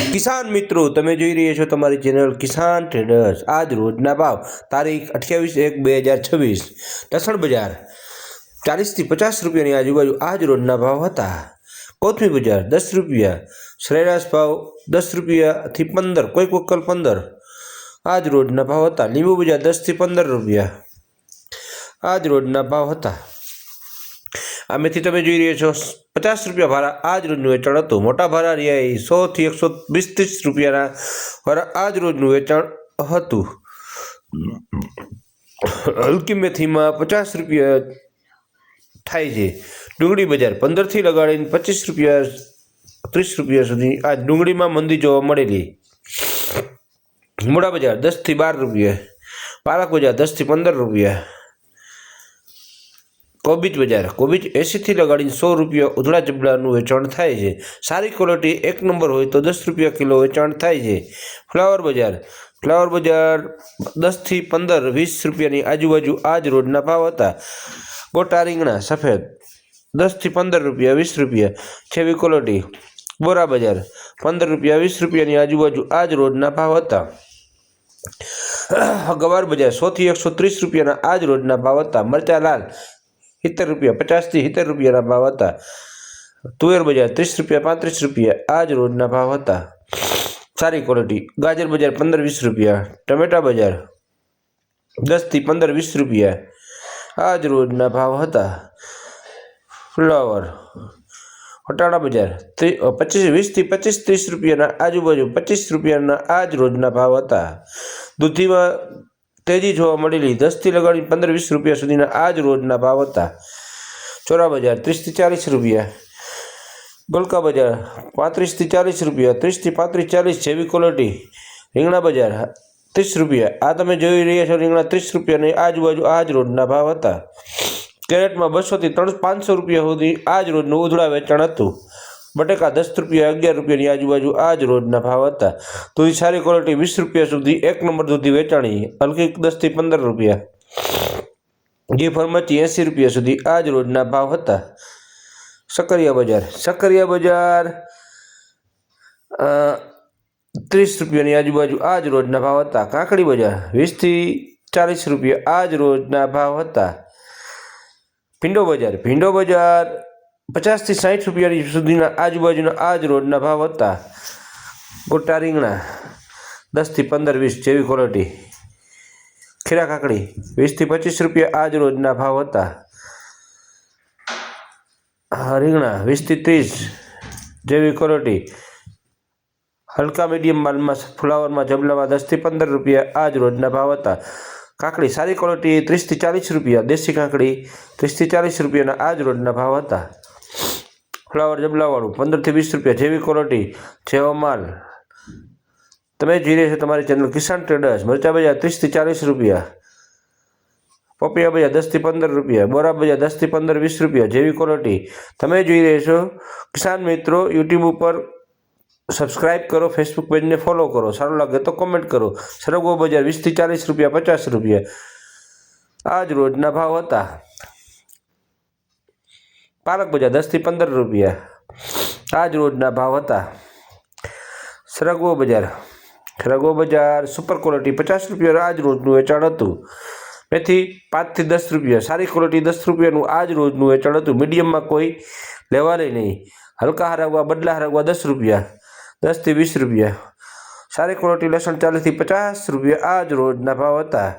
કિસાન મિત્રો, તમે જોઈ રહ્યા છો તમારી ચેનલ કિસાન ટ્રેડર્સ। આજ રોજના ભાવ તારીખ 28/1/2026। લસણ બજાર 40 થી 50 રૂપિયાની આજુબાજુ આજ રોજના ભાવ હતા। કોથમી બજાર 10 રૂપિયા, સરેરાશ ભાવ 10 રૂપિયાથી 15, કોઈક વકલ 15 આજ રોજના ભાવ હતા। લીંબુ બજાર 10 થી 15 રૂપિયા આજ રોજના ભાવ હતા। આ મેથી તમે જોઈ રહ્યા છો 50 રૂપિયા ભાડા આજ રોજનું વેચાણ હતું। મોટા ભાડા રિયાઈ 100 થી 120-30 રૂપિયાના ભાડા આજ રોજનું વેચાણ હતું। હલકી મેથીમાં 50 રૂપિયા થાય છે। ડુંગળી બજાર 15 થી લગાડીને 25 રૂપિયા 30 રૂપિયા સુધી આ ડુંગળીમાં મંદી જોવા મળેલી। મૂળા બજાર 10 થી 12 રૂપિયા, પાલક બજાર 10 થી 15 રૂપિયા। કોબીજ બજાર 80 થી લગાડીને 100 રૂપિયા ઉધડા જબડાનું વેચાણ થાય છે। સારી ક્વોલિટી 1 નંબર હોય તો 10 રૂપિયા કિલો વેચાણ થાય છે। ફ્લાવર બજાર 10 થી 15, 20 રૂપિયાની આજુબાજુ આજ રોજના ભાવ હતા। ગોટા રીંગણા સફેદ 10 થી 15 રૂપિયા 20 રૂપિયા છેવી ક્વોલિટી। બોરા બજાર 15 રૂપિયા 20 રૂપિયાની આજુબાજુ આજ રોજના ભાવ હતા। ગવાર બજાર 100 થી 130 રૂપિયાના આજ રોજના ભાવ હતા। મરચા લાલ 70 રૂપિયા 50 થી 70 રૂપિયાના ભાવ હતા। તુવેર બજાર 30 રૂપિયા 35 રૂપિયા આજ રોજના ભાવ હતા। સારી ક્વોલિટી ગાજર બજાર 15-20 રૂપિયા। ટમેટા બજાર 10 થી 15-20 રૂપિયા આજ રોજના ભાવ હતા। ફ્લાવર વટાણા બજાર 20 થી 25-30 રૂપિયાના આજુબાજુ 25 રૂપિયાના આજ રોજના ભાવ હતા। દૂધીમાં તેજી જોવા મળેલી 10 થી લગાડી 15-20 રૂપિયા સુધીના આજ રોજના ભાવ હતા। ચોરા બજાર 30 થી 40 રૂપિયા। ગલકા બજાર 35 થી 40 રૂપિયા, 30 થી 35-40 જેવી ક્વોલિટી। રીંગણા બજાર 30 રૂપિયા। આ તમે જોઈ રહ્યા છો રીંગણા 30 રૂપિયાની આજુબાજુ આજ રોજના ભાવ હતા। કેરેટમાં 200 થી 500 રૂપિયા સુધી આજ રોજનું ઉધડા વેચાણ હતું। બટેકા 10 રૂપિયા 11 રૂપિયાની આજુબાજુ આજ રોજના ભાવ હતા। દૂધી સારી ક્વોલિટી 20 રૂપિયા સુધી 1 નંબર દૂધી વેચાણી। હલકી 10 થી 15 રૂપિયા। ઘી ફરમચી 80 રૂપિયા સુધી આજ રોજના ભાવ હતા। સક્કરિયા બજાર 30 રૂપિયાની આજુબાજુ આજ રોજના ભાવ હતા। કાકડી બજાર 20 થી 40 રૂપિયા આજ રોજના ભાવ હતા। ભીંડો બજાર 50 થી 60 રૂપિયા સુધીના આજુબાજુના આજ રોજના ભાવ હતા। ગોટા રીંગણા 10 થી 15-20 જેવી ક્વોલિટી। ખીરા કાકડી 20 થી 25 રૂપિયા આજ રોજના ભાવ હતા। રીંગણા 20 થી 30 જેવી ક્વોલિટી। હલકા મીડિયમ માલમાં ફ્લાવરમાં જબલામાં 10 થી 15 રૂપિયા આજ રોજના ભાવ હતા। કાકડી સારી ક્વોલિટી 30 થી 40 રૂપિયા। દેશી કાકડી 30 થી 40 રૂપિયાના આજ રોજના ભાવ હતા। ફ્લાવર જબલાવાળું 15 થી 20 રૂપિયા જેવી ક્વોલિટી જેવો માલ। તમે જોઈ રહ્યા છો તમારી ચેનલ કિસાન ટ્રેડર્સ। મરચા બજાર 30 થી 40 રૂપિયા। પપૈયા બજાર 10 થી 15 રૂપિયા। બોરા બજાર 10 થી 15-20 રૂપિયા જેવી ક્વોલિટી। તમે જોઈ રહ્યા છો કિસાન મિત્રો, યુટ્યુબ ઉપર સબસ્ક્રાઇબ કરો, ફેસબુક પેજને ફોલો કરો, સારું લાગે તો કોમેન્ટ કરો। સરગવો બજાર 20 થી 40 રૂપિયા 50 રૂપિયા આજ રોજના ભાવ હતા। પાલક બજાર 10 થી 15 રૂપિયા આજ રોજના ભાવ હતા। સરગવો બજાર સુપર ક્વોલિટી 50 રૂપિયા આજ રોજનું વેચાણ હતું। મેથી 5 થી 10 રૂપિયા, સારી ક્વોલિટી 10 રૂપિયાનું આજ રોજનું વેચાણ હતું। મીડિયમમાં કોઈ લેવાને નહીં। હલકા હરાગવા બદલા હરાગવા 10 રૂપિયા, 10 થી 20 રૂપિયા। સારી ક્વોલિટી લસણ 40 થી 50 રૂપિયા આજ રોજના ભાવ હતા।